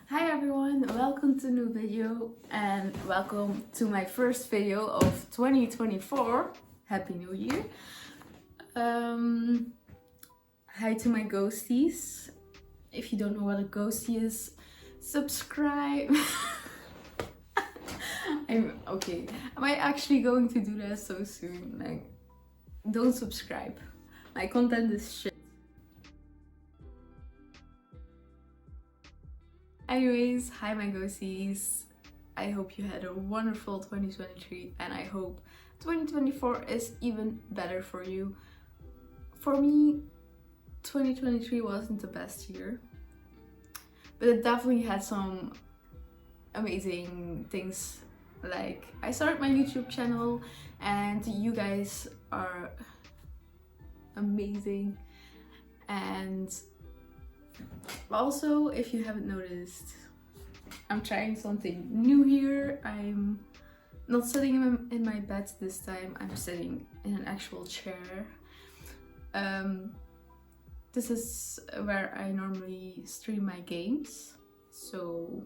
Hi everyone, welcome to a new video and welcome to my first video of 2024. Happy New Year. Hi to my ghosties. If you don't know what a ghostie is, subscribe. Am I actually going to do that so soon? Like, don't subscribe. My content is shit. Anyways, hi my ghosties. I hope you had a wonderful 2023 and I hope 2024 is even better for you. For me, 2023 wasn't the best year, but it definitely had some amazing things. Like, I started my YouTube channel and you guys are amazing. And also, if you haven't noticed, I'm trying something new here. I'm not sitting in my bed this time, I'm sitting in an actual chair. This is where I normally stream my games, so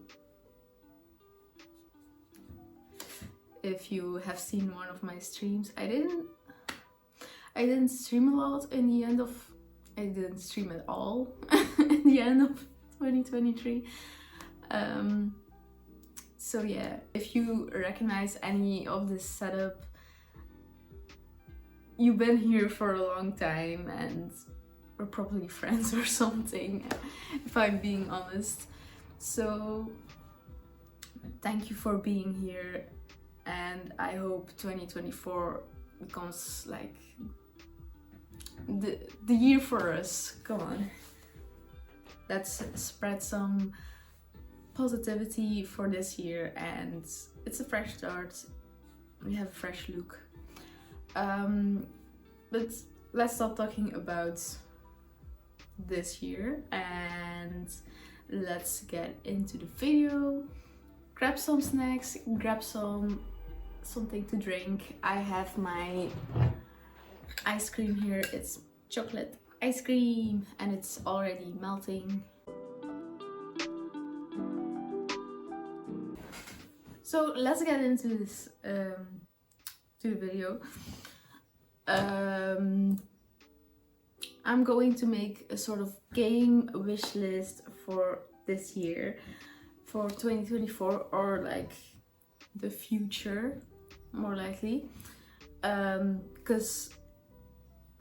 if you have seen one of my streams, I didn't stream a lot in the end of I didn't stream at all at the end of 2023. So yeah, if you recognize any of this setup, you've been here for a long time and we're probably friends or something, if I'm being honest. So thank you for being here and I hope 2024 becomes like the year for us. Come on, let's spread some positivity for this year, and it's a fresh start. We have a fresh look. But let's stop talking about this year and let's get into the video. Grab some snacks, grab something to drink. I have my ice cream here. It's chocolate ice cream and it's already melting. So let's get into this to the video. I'm going to make a sort of game wish list for this year, for 2024, or like the future, more likely, because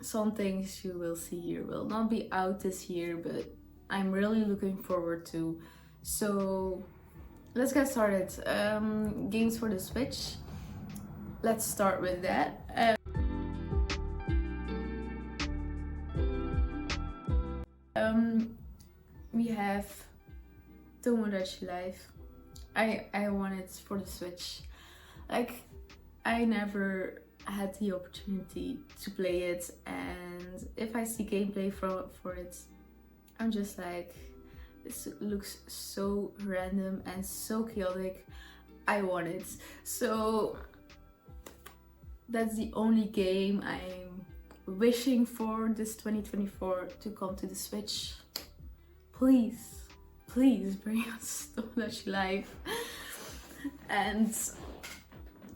some things you will see here will not be out this year, but I'm really looking forward to. So let's get started. Games for the Switch. Let's start with that. We have Tomodachi Life. I want it for the Switch. Like, I never had the opportunity to play it, and if I see gameplay for it, I'm just like, this looks so random and so chaotic. I want it. So that's the only game I'm wishing for this 2024 to come to the Switch. Please, please bring us Tomodachi Life. And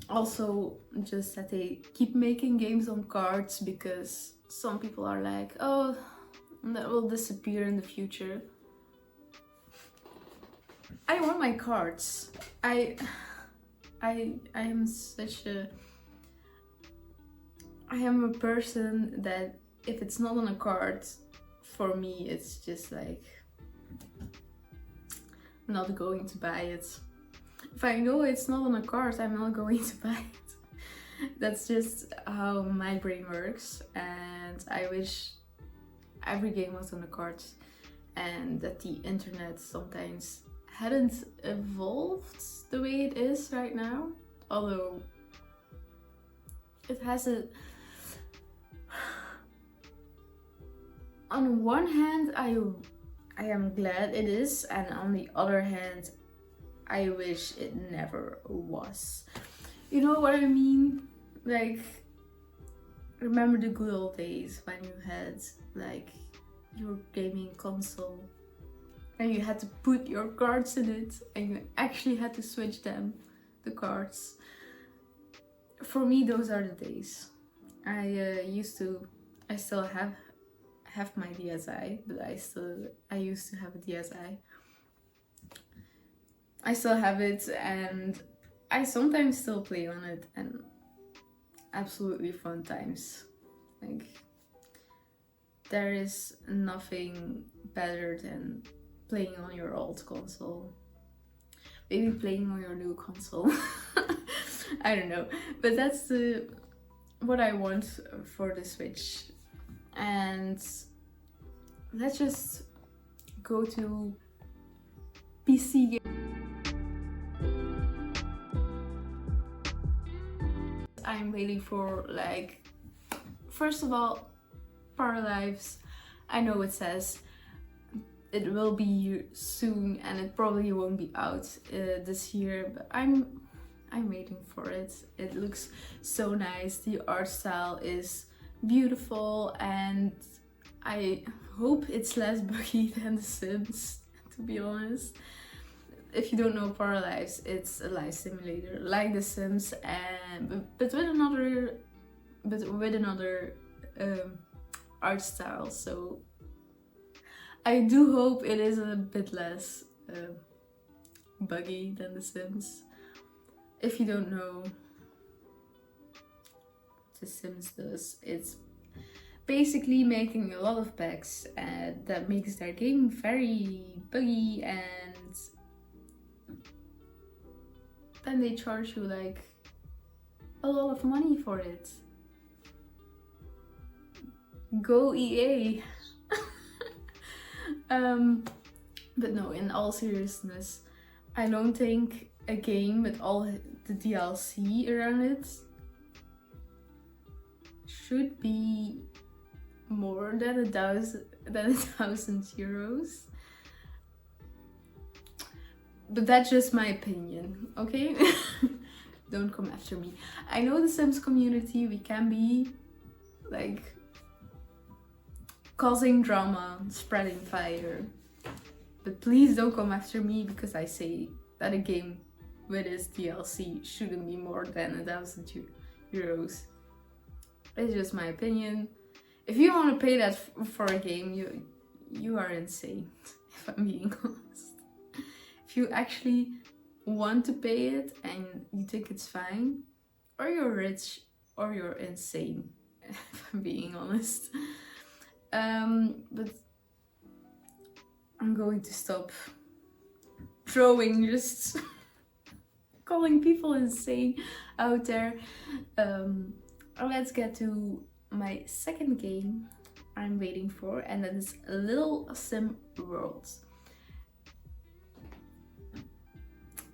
also just that they keep making games on cards, because some people are like, oh, that will disappear in the future. I want my cards. I am a person that if it's not on a card, for me it's just like, I'm not going to buy it. If I know it's not on a card, I'm not going to buy it. That's just how my brain works, and I wish every game was on a card and that the internet sometimes hadn't evolved the way it is right now. Although it has a... On one hand, I am glad it is, and on the other hand, I wish it never was. You know what I mean? Like, remember the good old days when you had like your gaming console and you had to put your cards in it, and you actually had to switch them, the cards. For me, those are the days. I still have my DSi, but I used to have a DSi. I still have it, and I sometimes still play on it, and absolutely fun times. Like, there is nothing better than playing on your old console. Maybe playing on your new console. I don't know, but that's what I want for the Switch. And let's just go to PC games. I'm waiting for, like, first of all, Paralives. I know it says it will be here soon, and it probably won't be out this year, but I'm waiting for it. It looks so nice. The art style is beautiful, and I hope it's less buggy than The Sims, to be honest. If you don't know Paralives, it's a life simulator like The Sims, and but with another art style. So I do hope it is a bit less buggy than The Sims. If you don't know what The Sims does, it's basically making a lot of packs, and that makes their game very buggy, and then they charge you like a lot of money for it. Go EA! But no, in all seriousness, I don't think a game with all the DLC around it should be more than €1,000. But that's just my opinion, okay? Don't come after me. I know the Sims community, we can be like causing drama, spreading fire. But please don't come after me because I say that a game with its DLC shouldn't be more than €1,000. It's just my opinion. If you want to pay that for a game, you are insane, if I'm being honest. If you actually want to pay it and you think it's fine, or you're rich or you're insane, if I'm being honest. But I'm going to stop just calling people insane out there. Let's get to my second game I'm waiting for, and that is Little Sim World.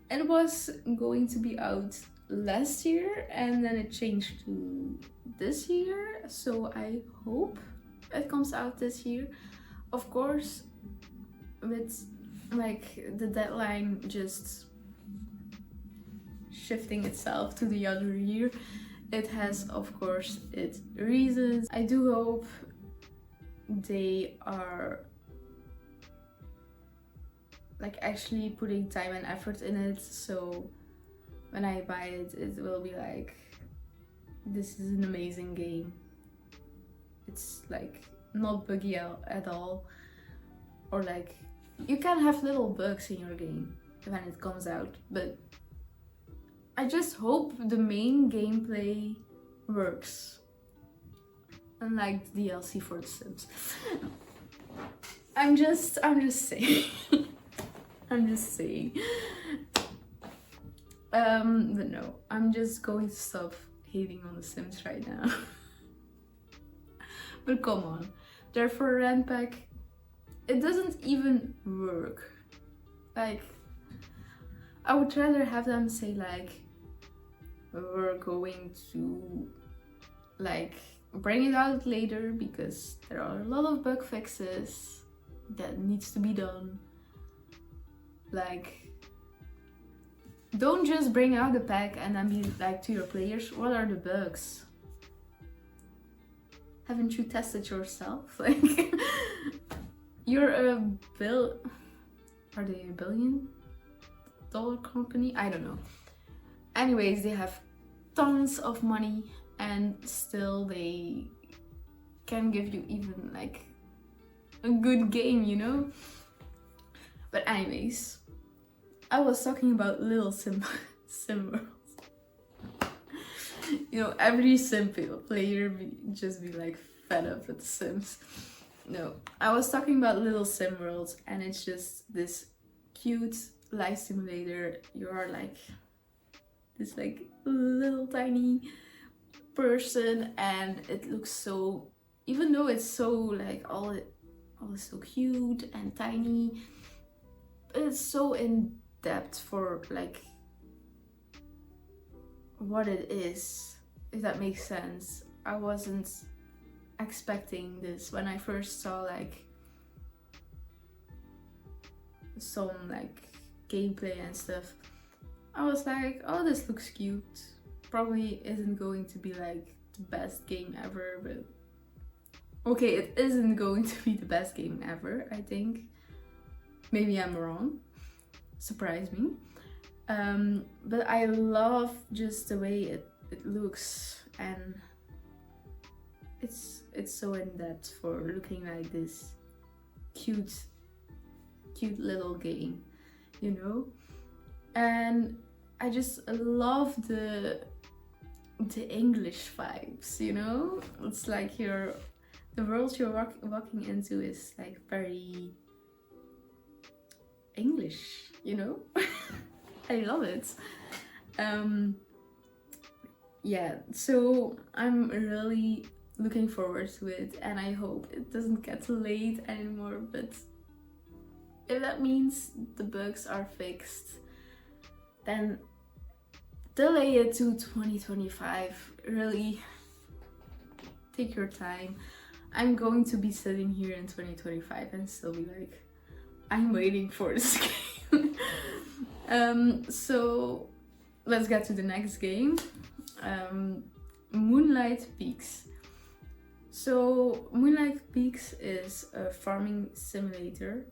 It was going to be out last year, and then it changed to this year, so I hope it comes out this year. Of course, with like the deadline just shifting itself to the other year, it has, of course, its reasons. I do hope they are like actually putting time and effort in it, so when I buy it, it will be like, this is an amazing game. It's like not buggy at all, or like you can have little bugs in your game when it comes out, but I just hope the main gameplay works, unlike the DLC for The Sims. I'm just saying. I'm just saying. But no, I'm just going to stop hating on The Sims right now. But come on, their for rent pack, it doesn't even work. Like, I would rather have them say like, we're going to like bring it out later because there are a lot of bug fixes that needs to be done. Like, don't just bring out the pack and then be like to your players, what are the bugs? Haven't you tested yourself? Like, you're a Are they a $1 billion company? I don't know. Anyways, they have tons of money and still they can give you even like a good game, you know? But anyways, I was talking about little sim worlds. You know, every sim player just be like fed up with Sims. No, I was talking about little sim worlds, and it's just this cute life simulator. You are like this like little tiny person, and it looks so, even though it's so like all is so cute and tiny, it's so in depth for like what it is, if that makes sense. I wasn't expecting this when I first saw like some like gameplay and stuff. I was like, oh, this looks cute. Probably isn't going to be like the best game ever, but okay, it isn't going to be the best game ever, I think. Maybe I'm wrong. Surprise me. But I love just the way it looks, and it's so in depth for looking like this cute little game, you know? And I just love the English vibes, you know? It's like the world you're walking into is like very English, you know? I love it. Yeah, so I'm really looking forward to it, and I hope it doesn't get late anymore, but if that means the bugs are fixed, then delay it to 2025. Really take your time. I'm going to be sitting here in 2025 and still be like, I'm waiting for this game. So let's get to the next game. Moonlight Peaks. So Moonlight Peaks is a farming simulator.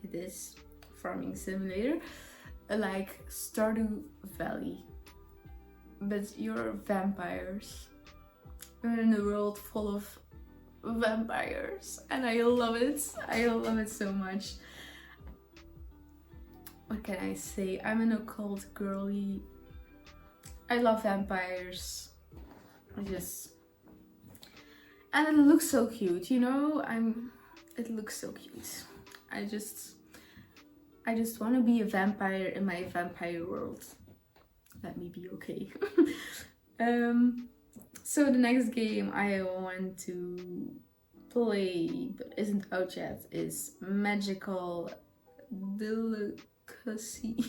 It is farming simulator, like Stardew Valley, but you're vampires. You're in a world full of vampires, and I love it. I love it so much. What can I say? I'm an occult girly. I love vampires. And it looks so cute, you know? It looks so cute. I just want to be a vampire in my vampire world. Let me be okay. So the next game I want to play but isn't out yet is Magical Delicacy.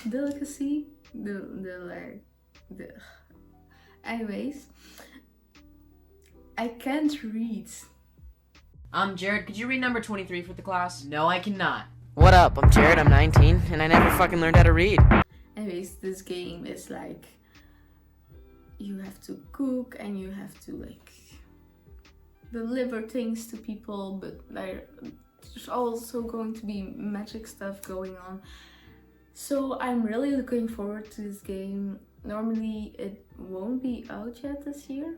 Delicacy? Anyways, I can't read. Jared, could you read number 23 for the class? No, I cannot. What up? I'm Jared, I'm 19, and I never fucking learned how to read. Anyways, this game is like, you have to cook and you have to like deliver things to people, but there's also going to be magic stuff going on. So I'm really looking forward to this game. Normally it won't be out yet this year.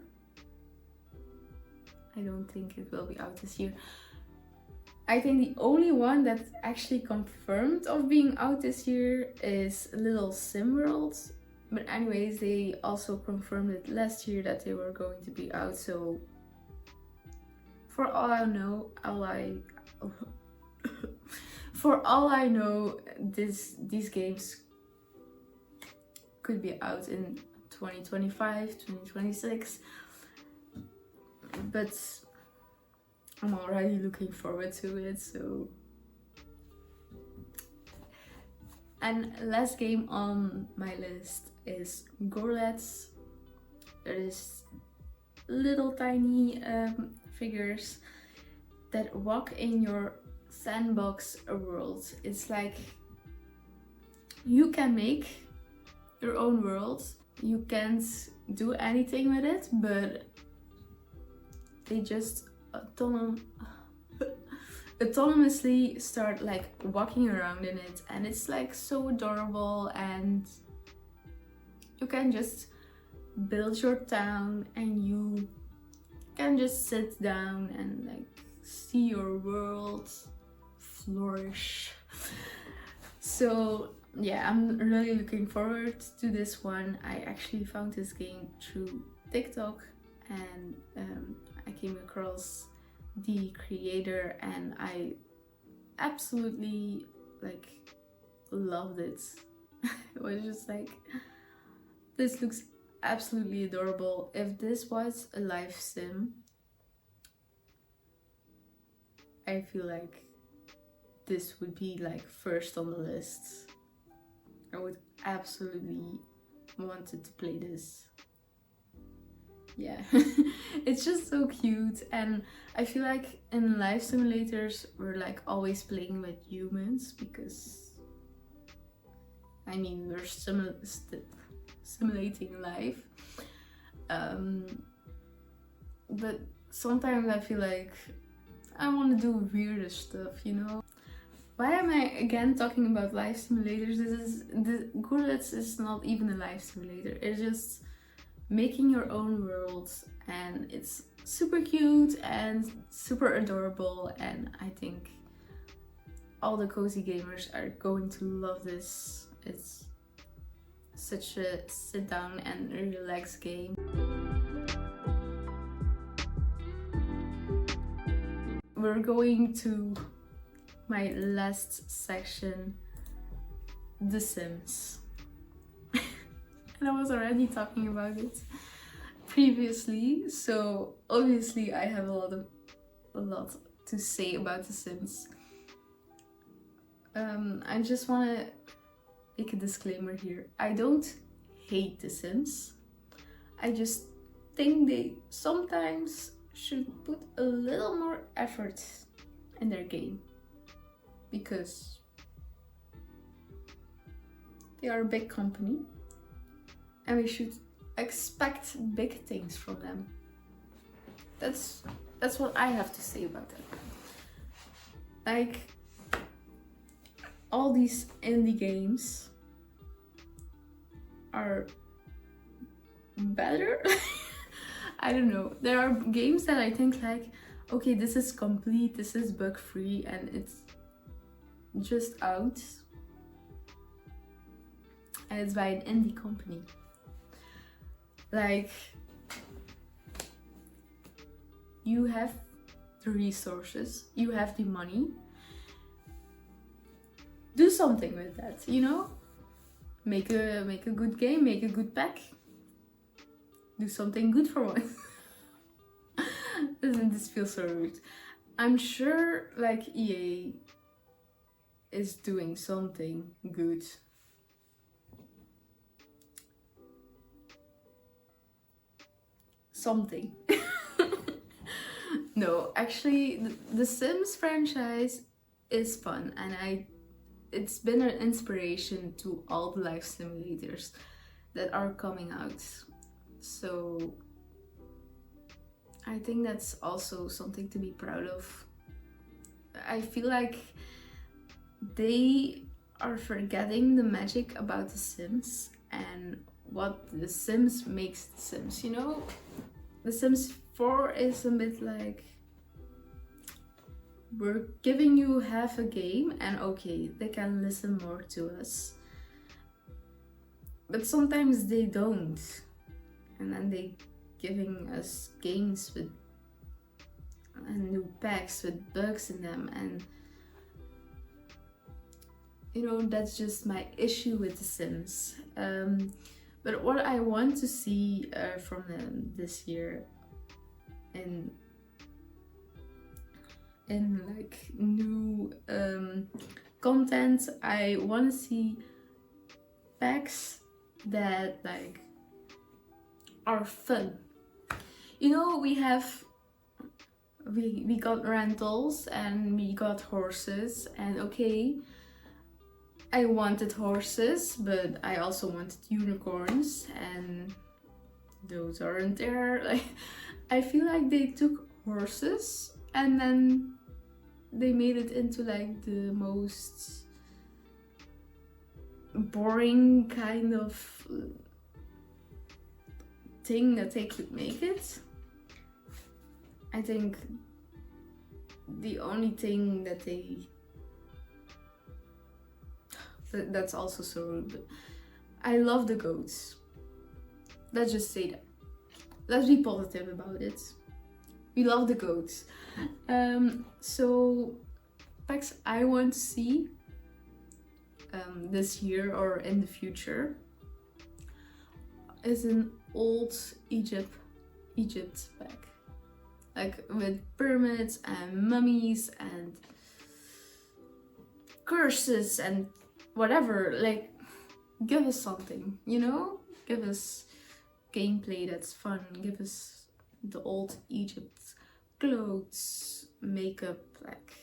I don't think it will be out this year. I think the only one that's actually confirmed of being out this year is Little Sim World. But anyways, they also confirmed it last year that they were going to be out. So for all I know, these games could be out in 2025, 2026. But I'm already looking forward to it, so. And last game on my list is Gourdlets. There is little tiny figures that walk in your sandbox world. It's like you can make your own world. You can't do anything with it, but they just autonomously start like walking around in it, and it's like so adorable, and you can just build your town and you can just sit down and like see your world flourish. So yeah, I'm really looking forward to this one. I actually found this game through TikTok, and I came across the creator and I absolutely like loved it. It was just like, this looks absolutely adorable. If this was a live sim, I feel like this would be like first on the list. I would absolutely wanted to play this. Yeah, it's just so cute, and I feel like in live simulators we're like always playing with humans because I mean we're simulating life, but sometimes I feel like I want to do weirder stuff, you know. Why am I again talking about life simulators? The Gourdlets is not even a life simulator. It's just making your own world, and it's super cute and super adorable, and I think all the cozy gamers are going to love this. It's such a sit down and relax game. We're going to my last section, The Sims. And I was already talking about it previously, so obviously I have a lot to say about The Sims. I just want to make a disclaimer here. I don't hate The Sims. I just think they sometimes should put a little more effort in their game, because they are a big company and we should expect big things from them. That's what I have to say about that. Like, all these indie games are better. I don't know. There are games that I think like, okay, this is complete, this is bug free, and it's just out, and it's by an indie company. Like, you have the resources, you have the money, do something with that, you know? Make a good game, make a good pack, do something good for once. Doesn't this feel so rude? I'm sure like EA is doing something good. Something. No, actually the Sims franchise is fun, and it's been an inspiration to all the life simulators that are coming out. So I think that's also something to be proud of. I feel like they are forgetting the magic about The Sims and what The Sims makes The Sims, you know? The Sims 4 is a bit like, we're giving you half a game and okay, they can listen more to us. But sometimes they don't. And then they giving us games with and new packs with bugs in them, and you know, that's just my issue with The Sims. But what I want to see from them this year in like new content, I want to see packs that like are fun. You know, we got rentals and we got horses, and okay, I wanted horses, but I also wanted unicorns, and those aren't there. Like, I feel like they took horses and then they made it into like the most boring kind of thing that they could make it. I think the only thing that that's also so rude, but I love the goats. Let's just say that. Let's be positive about it. We love the goats. So packs I want to see this year or in the future is an old Egypt pack. Like with pyramids and mummies and curses and whatever. Like, give us something, you know? Give us gameplay that's fun. Give us the old Egypt clothes, makeup. Like,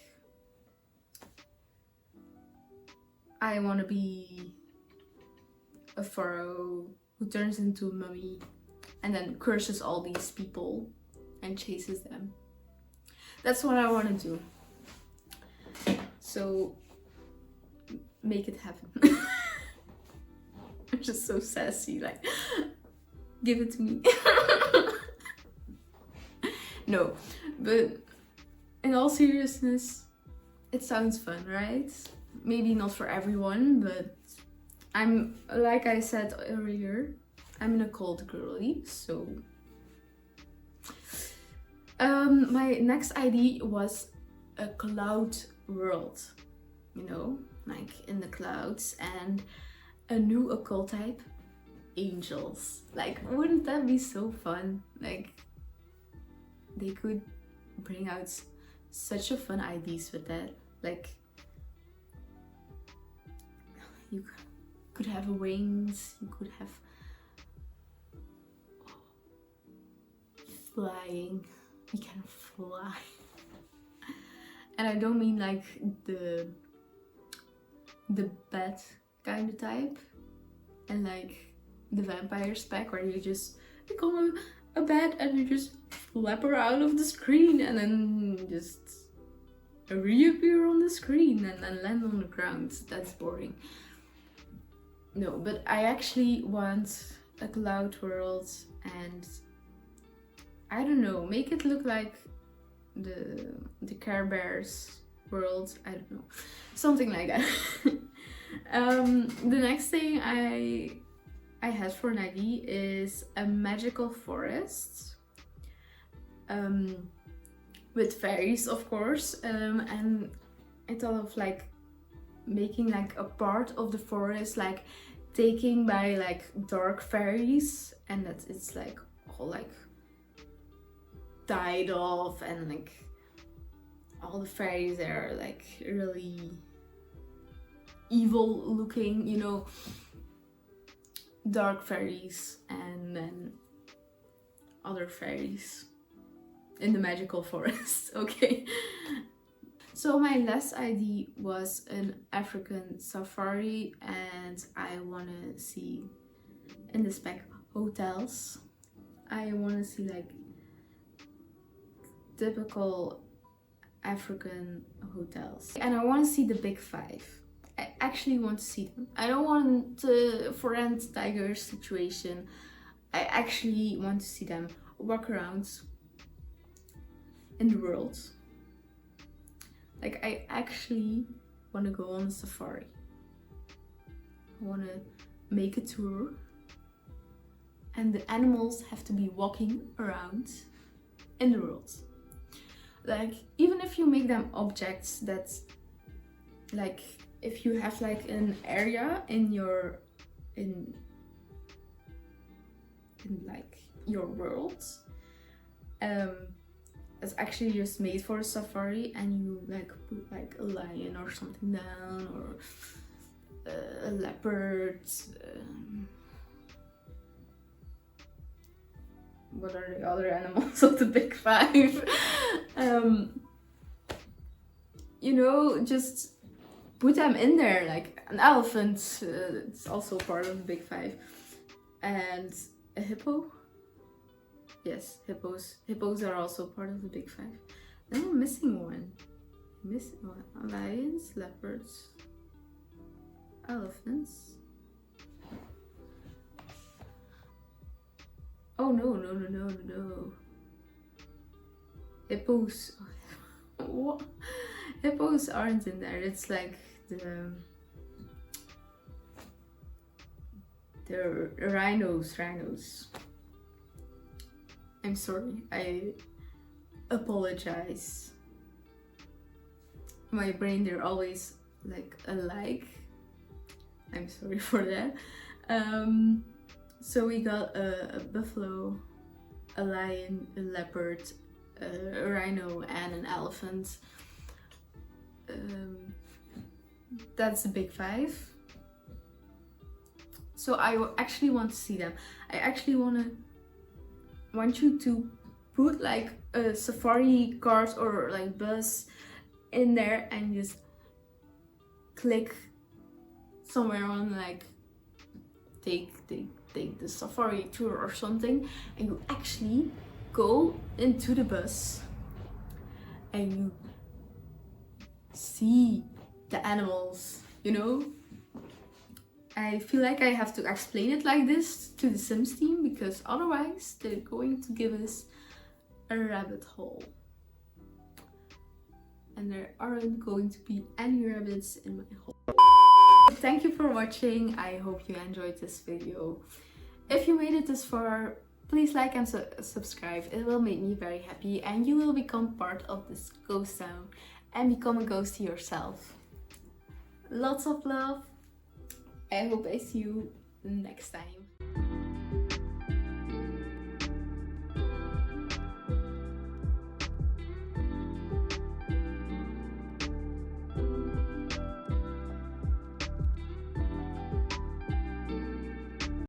I want to be a pharaoh who turns into a mummy and then curses all these people and chases them. That's what I want to do. So make it happen. I'm just so sassy, like, give it to me. No, but in all seriousness, it sounds fun, right? Maybe not for everyone, but I'm, like I said earlier, I'm in a cold girly, so my next idea was a cloud world, you know, like in the clouds, and a new occult type, angels. Like, wouldn't that be so fun? Like, they could bring out such a fun ideas with that. Like, you could have wings, you could have flying. We can fly. And I don't mean like the bat kind of type, and like the vampires pack where you just become a bat and you just flapper out of the screen and then just reappear on the screen and then land on the ground. That's boring. No, but I actually want a cloud world, and I don't know, make it look like the Care Bears world. I don't know, something like that. The next thing I had for an idea is a magical forest, with fairies, of course, and I thought of like making like a part of the forest like taken by like dark fairies, and that it's like all like died off, and like all the fairies are like really evil looking, you know, dark fairies, and then other fairies in the magical forest. Okay. So my last idea was an African safari, and I want to see in this pack hotels. I want to see like typical African hotels, and I want to see the big five. I actually want to see them. I don't want the forest tiger situation. I actually want to see them walk around in the world. Like, I actually want to go on a safari. I want to make a tour, and the animals have to be walking around in the world. Like, even if you make them objects that, like, if you have like an area in your in like your world, it's actually just made for a safari, and you like put like a lion or something down, or a leopard. What are the other animals of the big five? You know, just put them in there, like an elephant. It's also part of the big five, and a hippo. Yes, hippos. Hippos are also part of the big five. Then I'm missing one. lions, leopards, elephants. Oh no. Hippos. What? Hippos aren't in there. It's like the rhinos. I'm sorry. I apologize. My brain, they're always like alike. I'm sorry for that. So we got a buffalo, a lion, a leopard, a rhino, and an elephant. That's the big five. So I actually want to see them. I actually want you to put like a safari cart or like bus in there and just click somewhere on like take the safari tour or something, and you actually go into the bus and you see the animals, you know? I feel like I have to explain it like this to the Sims team, because otherwise they're going to give us a rabbit hole. And there aren't going to be any rabbits in my hole. Thank you for watching. I hope you enjoyed this video. If you made it this far, please like and subscribe. It will make me very happy and you will become part of this ghost town and become a ghostie yourself. Lots of love. I hope I see you next time.